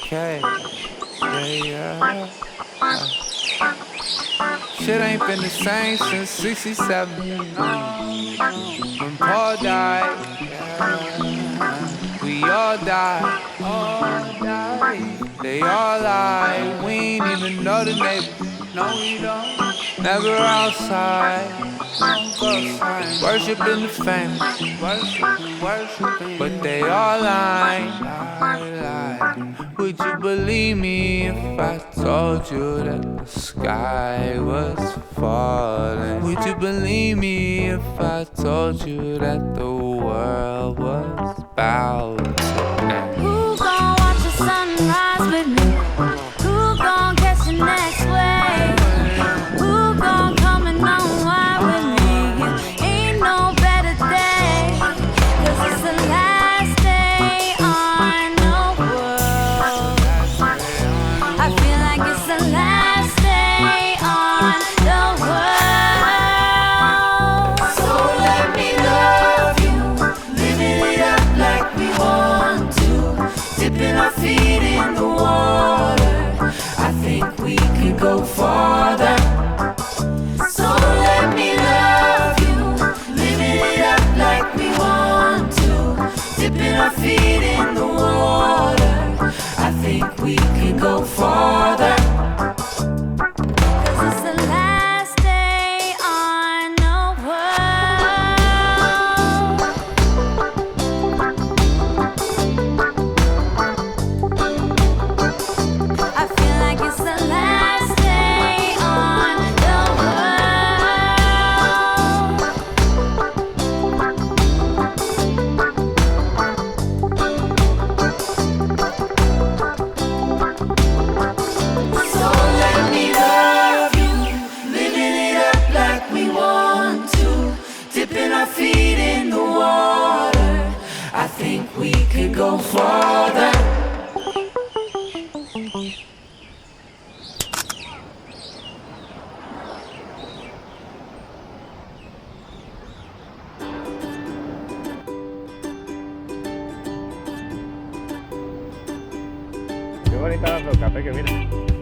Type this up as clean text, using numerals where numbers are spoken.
okay. Yeah. Shit ain't been the same since 67. When Paul died, we all died. They all lied. We ain't even know the neighbors. No, we don't. Never outside. Worshiping the famous. Worshiping. But they all lied. Would you believe me if I told you that the sky was falling? Would you believe me if I told you that the world was about to end? Who gon' watch the sunrise with me? Who gon' catch the next wave? Who gon' come and unwind with me? Ain't no better day, 'cause it's the last day on the world. I feel like it's the last day on the world. So let me love you, living it up like we want to, dipping our feet in the water. I think we could go farther. So let me love you, living it up like we want to, dipping our feet in the water. I think we could go farther. 'Cause it's the last day on the world. I feel like it's the last day on the world. So let me love you, living it up like we want to, dipping our feet in the water. I think we could go farther. Qué bonita la roca, que mira.